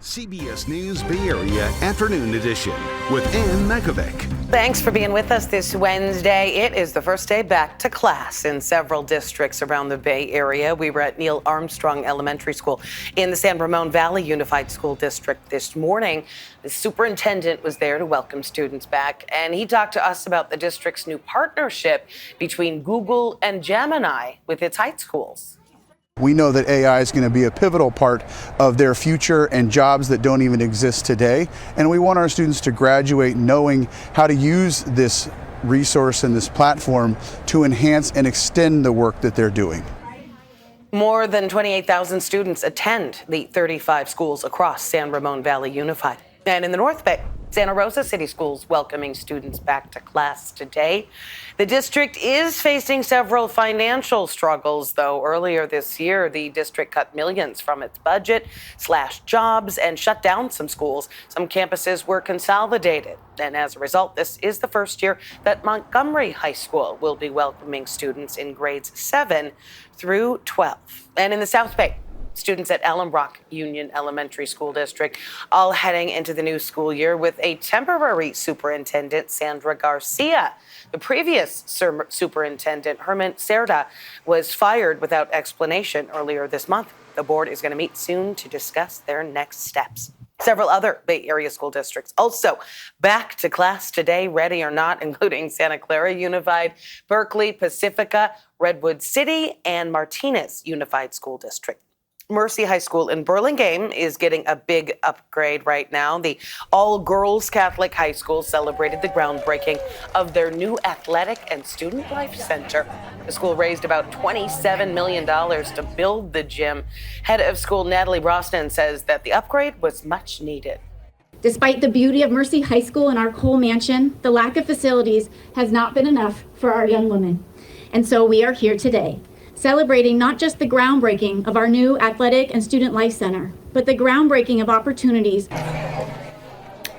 CBS News Bay Area Afternoon Edition with Ann Mekovic. Thanks for being with us this Wednesday. It is the first day back to class in several districts around the Bay Area. We were at Neil Armstrong Elementary School in the San Ramon Valley Unified School District this morning. The superintendent was there to welcome students back, and he talked to us about the district's new partnership between Google and Gemini with its high schools. We know that AI is going to be a pivotal part of their future and jobs that don't even exist today. And we want our students to graduate knowing how to use this resource and this platform to enhance and extend the work that they're doing. More than 28,000 students attend the 35 schools across San Ramon Valley Unified. And in the North Bay, Santa Rosa City Schools welcoming students back to class today. The district is facing several financial struggles, though. Earlier this year, the district cut millions from its budget, slashed jobs, and shut down some schools. Some campuses were consolidated. And as a result, this is the first year that Montgomery High School will be welcoming students in grades 7 through 12. And in the South Bay, students at Alum Rock Union Elementary School District all heading into the new school year with a temporary superintendent, Sandra Garcia. The previous superintendent, Herman Cerda, was fired without explanation earlier this month. The board is going to meet soon to discuss their next steps. Several other Bay Area school districts also back to class today, ready or not, including Santa Clara Unified, Berkeley, Pacifica, Redwood City, and Martinez Unified School District. Mercy High School in Burlingame is getting a big upgrade right now. The all-girls Catholic high school celebrated the groundbreaking of their new athletic and student life center. The school raised about $27 million to build the gym. Head of school Natalie Brosnan says that the upgrade was much needed. Despite the beauty of Mercy High School and our Cole Mansion, the lack of facilities has not been enough for our young women. And so we are here today, celebrating not just the groundbreaking of our new Athletic and Student Life Center, but the groundbreaking of opportunities.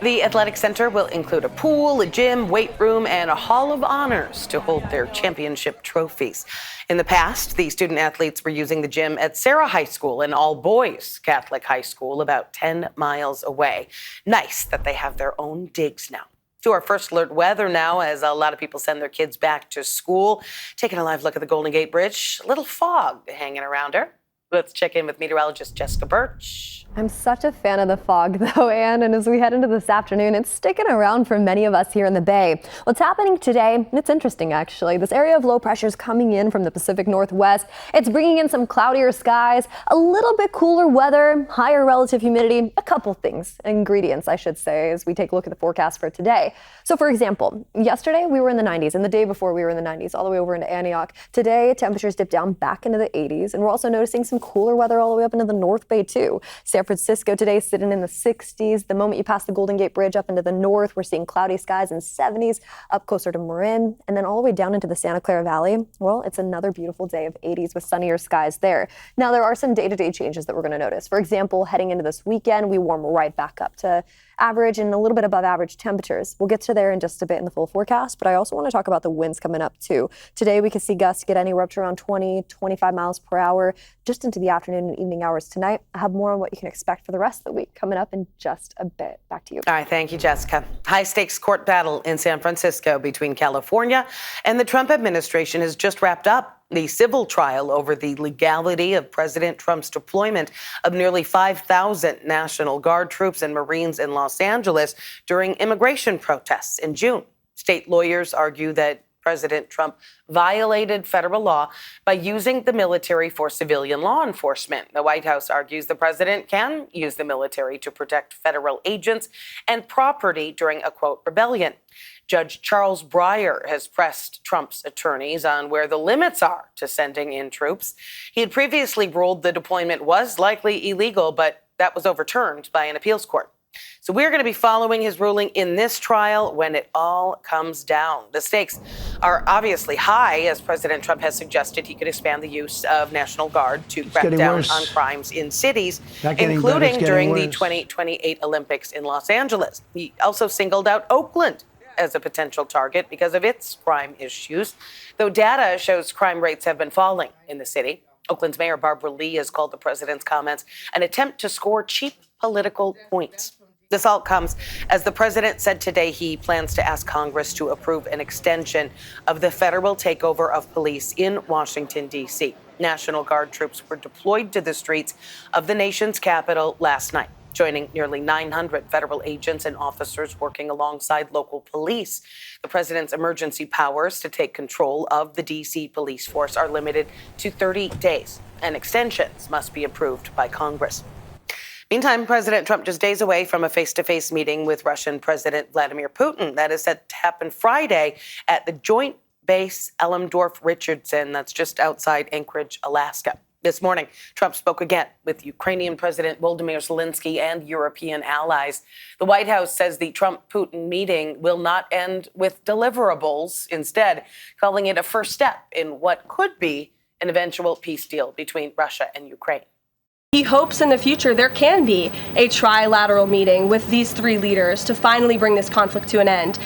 The athletic center will include a pool, a gym, weight room, and a hall of honors to hold their championship trophies. In the past, the student athletes were using the gym at Sarah High School, an all-boys Catholic high school about 10 miles away. Nice that they have their own digs now. To our first alert weather now, as a lot of people send their kids back to school. Taking a live look at the Golden Gate Bridge. A little fog hanging around her. Let's check in with meteorologist Jessica Birch. I'm such a fan of the fog, though, Anne, and as we head into this afternoon, it's sticking around for many of us here in the Bay. What's happening today, it's interesting, actually. This area of low pressure is coming in from the Pacific Northwest. It's bringing in some cloudier skies, a little bit cooler weather, higher relative humidity, a couple things, ingredients, I should say, as we take a look at the forecast for today. So, for example, yesterday we were in the 90s, and the day before we were in the 90s, all the way over into Antioch. Today, temperatures dipped down back into the 80s, and we're also noticing some cooler weather all the way up into the North Bay, too. San Francisco today sitting in the 60s. The moment you pass the Golden Gate Bridge up into the north, we're seeing cloudy skies in 70s, up closer to Marin, and then all the way down into the Santa Clara Valley. Well, it's another beautiful day of 80s with sunnier skies there. Now, there are some day-to-day changes that we're going to notice. For example, heading into this weekend, we warm right back up to average and a little bit above average temperatures. We'll get to there in just a bit in the full forecast, but I also want to talk about the winds coming up too. Today we could see gusts get anywhere up to around 20, 25 miles per hour just into the afternoon and evening hours tonight. I have more on what you can expect for the rest of the week coming up in just a bit. Back to you. All right, thank you, Jessica. High-stakes court battle in San Francisco between California and the Trump administration has just wrapped up. The civil trial over the legality of President Trump's deployment of nearly 5,000 National Guard troops and Marines in Los Angeles during immigration protests in June. State lawyers argue that President Trump violated federal law by using the military for civilian law enforcement. The White House argues the president can use the military to protect federal agents and property during a, quote, rebellion. Judge Charles Breyer has pressed Trump's attorneys on where the limits are to sending in troops. He had previously ruled the deployment was likely illegal, but that was overturned by an appeals court. So we're going to be following his ruling in this trial when it all comes down. The stakes are obviously high, as President Trump has suggested he could expand the use of National Guard to crack down on crimes in cities, including during the 2028 Olympics in Los Angeles. He also singled out Oakland as a potential target because of its crime issues, though data shows crime rates have been falling in the city. Oakland's Mayor Barbara Lee has called the president's comments an attempt to score cheap political points. This all comes as the president said today he plans to ask Congress to approve an extension of the federal takeover of police in Washington, D.C. National Guard troops were deployed to the streets of the nation's capital last night, joining nearly 900 federal agents and officers working alongside local police. The president's emergency powers to take control of the D.C. police force are limited to 30 days, and extensions must be approved by Congress. Meantime, President Trump just days away from a face-to-face meeting with Russian President Vladimir Putin that is set to happen Friday at the Joint Base Elmendorf-Richardson, that's just outside Anchorage, Alaska. This morning, Trump spoke again with Ukrainian President Volodymyr Zelensky and European allies. The White House says the Trump-Putin meeting will not end with deliverables, instead calling it a first step in what could be an eventual peace deal between Russia and Ukraine. He hopes in the future there can be a trilateral meeting with these three leaders to finally bring this conflict to an end.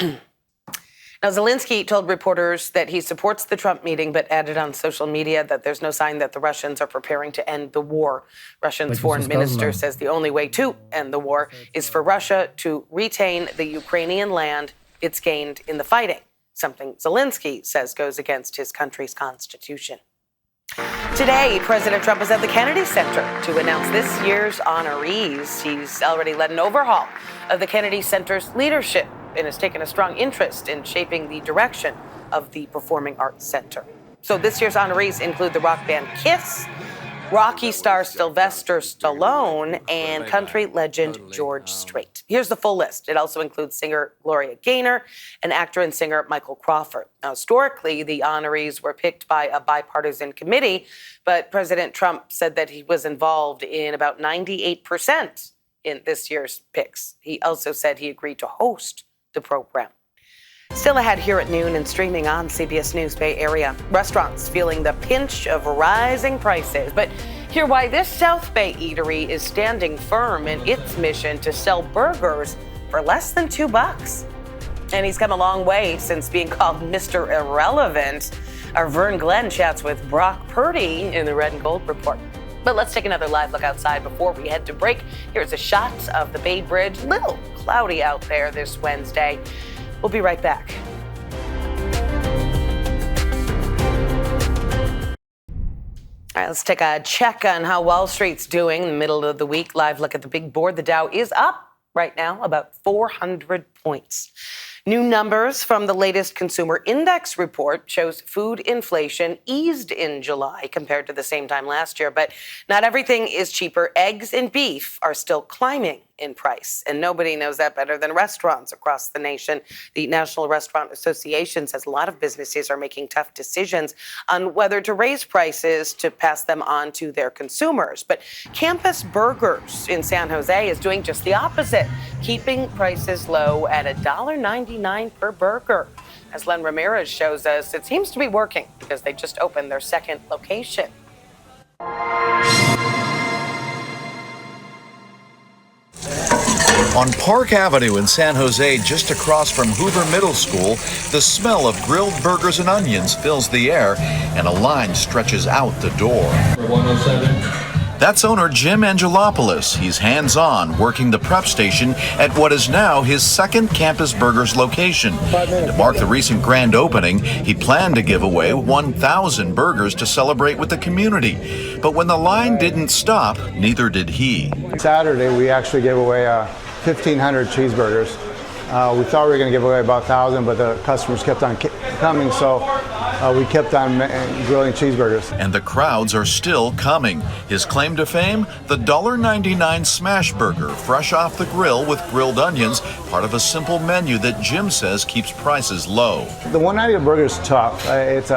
Now, Zelensky told reporters that he supports the Trump meeting, but added on social media that there's no sign that the Russians are preparing to end the war. Russia's foreign minister says the only way to end the war is for Russia to retain the Ukrainian land it's gained in the fighting, something Zelensky says goes against his country's constitution. Today, President Trump was at the Kennedy Center to announce this year's honorees. He's already led an overhaul of the Kennedy Center's leadership and has taken a strong interest in shaping the direction of the Performing Arts Center. So this year's honorees include the rock band Kiss, Rocky star Sylvester Stallone, and country legend George Strait. Here's the full list. It also includes singer Gloria Gaynor and actor and singer Michael Crawford. Now, historically, the honorees were picked by a bipartisan committee, but President Trump said that he was involved in about 98% in this year's picks. He also said he agreed to host the program. Still ahead here at noon and streaming on CBS News Bay Area. Restaurants feeling the pinch of rising prices. But hear why this South Bay eatery is standing firm in its mission to sell burgers for less than $2. And he's come a long way since being called Mr. Irrelevant. Our Vern Glenn chats with Brock Purdy in the Red and Gold Report. But let's take another live look outside before we head to break. Here's a shot of the Bay Bridge. Little cloudy out there this Wednesday. We'll be right back. All right, let's take a check on how Wall Street's doing in the middle of the week. Live look at the big board. The Dow is up right now about 400 points. New numbers from the latest consumer index report shows food inflation eased in July compared to the same time last year. But not everything is cheaper. Eggs and beef are still climbing in price, and nobody knows that better than restaurants across the nation. The National Restaurant Association says a lot of businesses are making tough decisions on whether to raise prices to pass them on to their consumers. But Campus Burgers in San Jose is doing just the opposite, keeping prices low at $1.99 per burger. As Len Ramirez shows us, it seems to be working because they just opened their second location. On Park Avenue in San Jose, just across from Hoover Middle School, the smell of grilled burgers and onions fills the air, and a line stretches out the door. 107. That's owner Jim Angelopoulos. He's hands-on, working the prep station at what is now his second Campus Burgers location. And to mark the recent grand opening, he planned to give away 1,000 burgers to celebrate with the community. But when the line didn't stop, neither did he. Saturday, we actually gave away 1,500 cheeseburgers. We thought we were going to give away about 1,000, but the customers kept on coming, so we kept on grilling cheeseburgers. And the crowds are still coming. His claim to fame? The $1.99 smash burger, fresh off the grill with grilled onions, part of a simple menu that Jim says keeps prices low. The $1.90 burger is tough. It's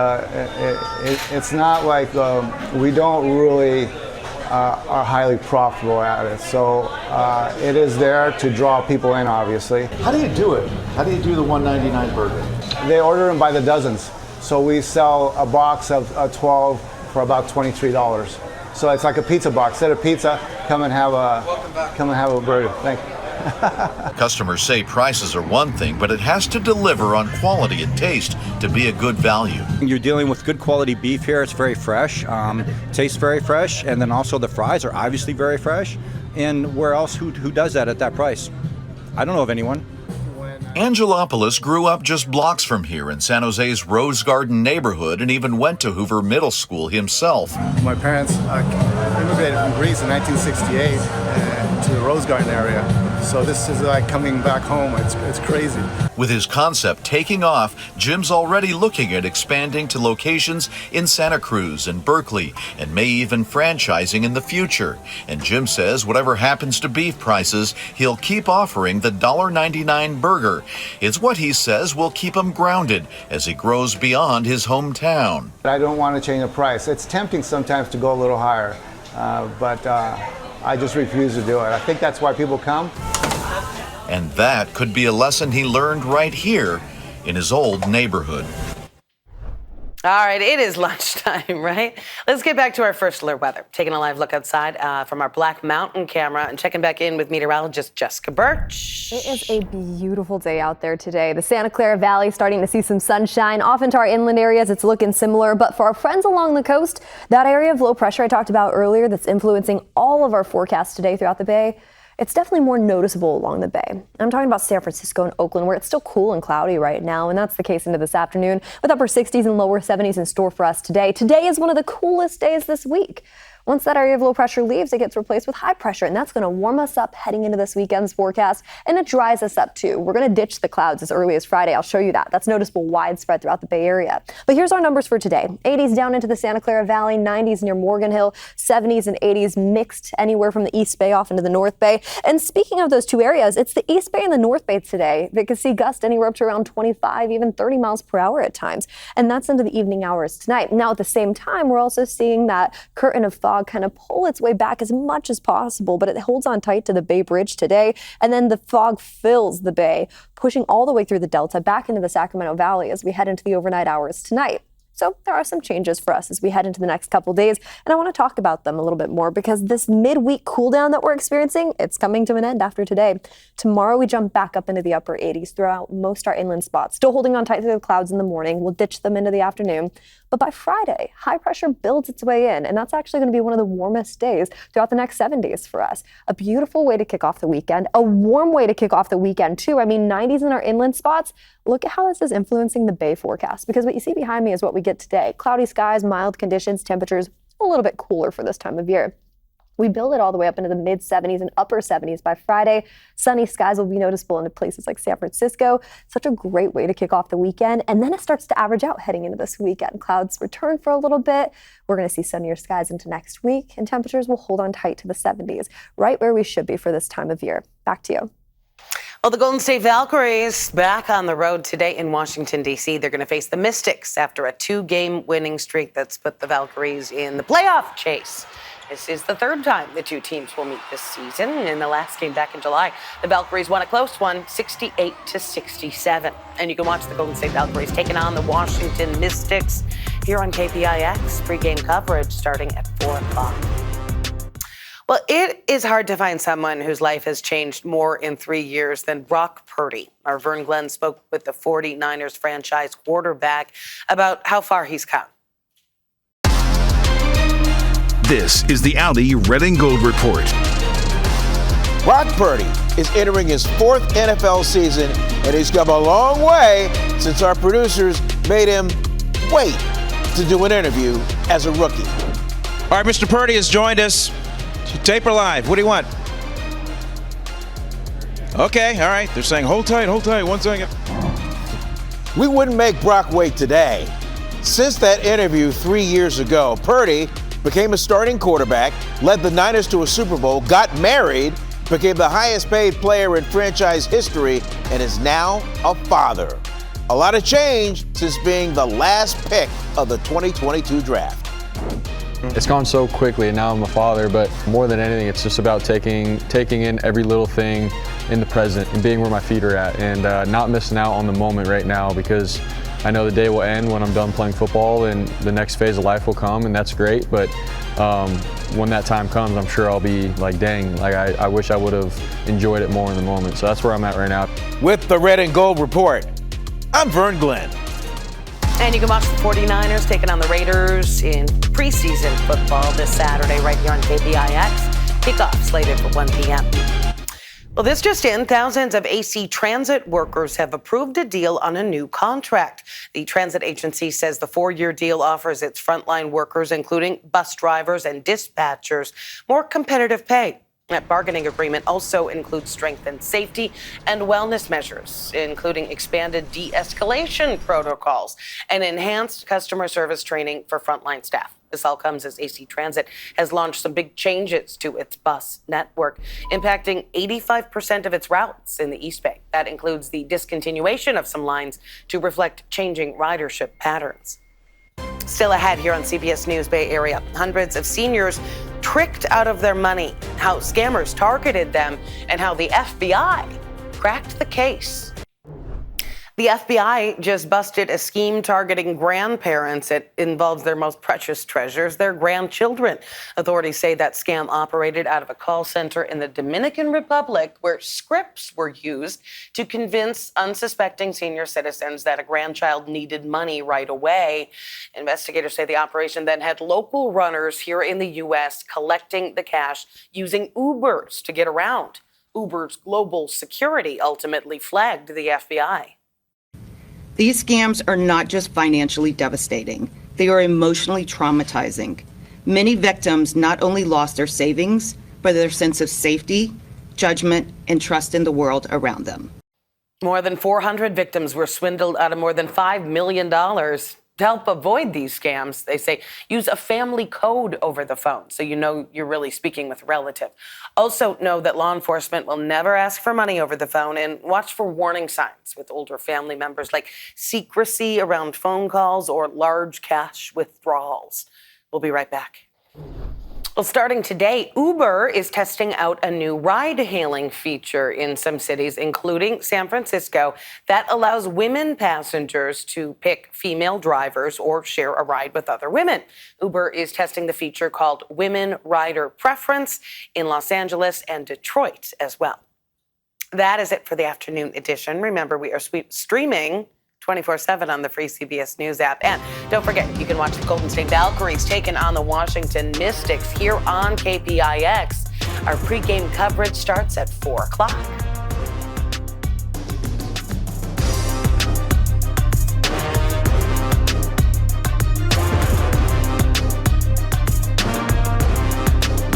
not like we don't really are highly profitable at it. So it is there to draw people in, obviously. How do you do it? How do you do the $1.99 burger? They order them by the dozens. So we sell a box of 12 for about $23. So it's like a pizza box. Instead of pizza, come and have a burger. Thank you. Customers say prices are one thing, but it has to deliver on quality and taste to be a good value. You're dealing with good quality beef here. It's very fresh, tastes very fresh, and then also the fries are obviously very fresh. And where else, who does that at that price? I don't know of anyone. Angelopoulos grew up just blocks from here in San Jose's Rose Garden neighborhood and even went to Hoover Middle School himself. My parents immigrated from Greece in 1968 to the Rose Garden area. So this is like coming back home. It's crazy. With his concept taking off, Jim's already looking at expanding to locations in Santa Cruz and Berkeley, and may even franchising in the future. And Jim says whatever happens to beef prices, he'll keep offering the $1.99 burger. It's what he says will keep him grounded as he grows beyond his hometown. I don't want to change the price. It's tempting sometimes to go a little higher, but I just refuse to do it. I think that's why people come. And that could be a lesson he learned right here in his old neighborhood. All right, it is lunchtime, right? Let's get back to our first alert weather. Taking a live look outside from our Black Mountain camera and checking back in with meteorologist Jessica Birch. It is a beautiful day out there today. The Santa Clara Valley starting to see some sunshine. Off into our inland areas, it's looking similar. But for our friends along the coast, that area of low pressure I talked about earlier that's influencing all of our forecasts today throughout the bay, it's definitely more noticeable along the bay. I'm talking about San Francisco and Oakland, where it's still cool and cloudy right now, and that's the case into this afternoon, with upper 60s and lower 70s in store for us today. Today is one of the coolest days this week. Once that area of low pressure leaves, it gets replaced with high pressure, and that's going to warm us up heading into this weekend's forecast, and it dries us up too. We're going to ditch the clouds as early as Friday. I'll show you that. That's noticeable widespread throughout the Bay Area. But here's our numbers for today. 80s down into the Santa Clara Valley, 90s near Morgan Hill, 70s and 80s mixed anywhere from the East Bay off into the North Bay. And speaking of those two areas, it's the East Bay and the North Bay today that can see gusts anywhere up to around 25, even 30 miles per hour at times. And that's into the evening hours tonight. Now, at the same time, we're also seeing that curtain of fog kind of pull its way back as much as possible, but it holds on tight to the Bay Bridge today. And then the fog fills the bay, pushing all the way through the Delta back into the Sacramento Valley as we head into the overnight hours tonight. So there are some changes for us as we head into the next couple days, and I want to talk about them a little bit more because this midweek cool down that we're experiencing, it's coming to an end after today. Tomorrow we jump back up into the upper 80s throughout most our inland spots. Still holding on tight to the clouds in the morning. We'll ditch them into the afternoon. But by Friday, high pressure builds its way in, and that's actually going to be one of the warmest days throughout the next 7 days for us. A beautiful way to kick off the weekend, a warm way to kick off the weekend too. I mean, 90s in our inland spots. Look at how this is influencing the Bay forecast, because what you see behind me is what we get today. Cloudy skies, mild conditions, temperatures a little bit cooler for this time of year. We build it all the way up into the mid 70s and upper 70s by Friday. Sunny skies will be noticeable into places like San Francisco. Such a great way to kick off the weekend. And then it starts to average out heading into this weekend. Clouds return for a little bit. We're going to see sunnier skies into next week, and temperatures will hold on tight to the 70s, right where we should be for this time of year. Back to you. Well, the Golden State Valkyries back on the road today in Washington, D.C. They're going to face the Mystics after a 2-game winning streak that's put the Valkyries in the playoff chase. This is the third time the two teams will meet this season. In the last game back in July, the Valkyries won a close one, 68-67. And you can watch the Golden State Valkyries taking on the Washington Mystics here on KPIX. Pre-game coverage starting at 4 o'clock. Well, it is hard to find someone whose life has changed more in 3 years than Brock Purdy. Our Vern Glenn spoke with the 49ers franchise quarterback about how far he's come. This is the Audi Red and Gold Report. Brock Purdy is entering his 4th NFL season, and he's come a long way since our producers made him wait to do an interview as a rookie. All right, Mr. Purdy has joined us. Tape or live? What do you want? Okay, all right. They're saying hold tight, 1 second. We wouldn't make Brock wait today. Since that interview 3 years ago, Purdy became a starting quarterback, led the Niners to a Super Bowl, got married, became the highest paid player in franchise history, and is now a father. A lot of change since being the last pick of the 2022 draft. It's gone so quickly, and now I'm a father, but more than anything, it's just about taking in every little thing in the present and being where my feet are at, and not missing out on the moment right now, because I know the day will end when I'm done playing football and the next phase of life will come, and that's great. But when that time comes, I'm sure I'll be like, dang, like I wish I would have enjoyed it more in the moment. So that's where I'm at right now. With the Red and Gold Report, I'm Vern Glenn. And you can watch the 49ers taking on the Raiders in preseason football this Saturday right here on KPIX. Kickoff slated for 1 p.m. Well, this just in, thousands of AC Transit workers have approved a deal on a new contract. The transit agency says the 4-year deal offers its frontline workers, including bus drivers and dispatchers, more competitive pay. That bargaining agreement also includes strengthened safety and wellness measures, including expanded de-escalation protocols and enhanced customer service training for frontline staff. This all comes as AC Transit has launched some big changes to its bus network, impacting 85% of its routes in the East Bay. That includes the discontinuation of some lines to reflect changing ridership patterns. Still ahead here on CBS News Bay Area, hundreds of seniors tricked out of their money, how scammers targeted them, and how the FBI cracked the case. The FBI just busted a scheme targeting grandparents. It involves their most precious treasures, their grandchildren. Authorities say that scam operated out of a call center in the Dominican Republic, where scripts were used to convince unsuspecting senior citizens that a grandchild needed money right away. Investigators say the operation then had local runners here in the U.S. collecting the cash using Ubers to get around. Uber's global security ultimately flagged the FBI. These scams are not just financially devastating, they are emotionally traumatizing. Many victims not only lost their savings, but their sense of safety, judgment, and trust in the world around them. More than 400 victims were swindled out of more than $5 million. To help avoid these scams, they say, use a family code over the phone so you know you're really speaking with a relative. Also know that law enforcement will never ask for money over the phone, and watch for warning signs with older family members like secrecy around phone calls or large cash withdrawals. We'll be right back. Well, starting today, Uber is testing out a new ride-hailing feature in some cities, including San Francisco, that allows women passengers to pick female drivers or share a ride with other women. Uber is testing the feature called Women Rider Preference in Los Angeles and Detroit as well. That is it for the afternoon edition. Remember, we are streaming 24/7 on the free CBS News app. And don't forget, you can watch the Golden State Valkyries taking on the Washington Mystics here on KPIX. Our pregame coverage starts at 4 o'clock.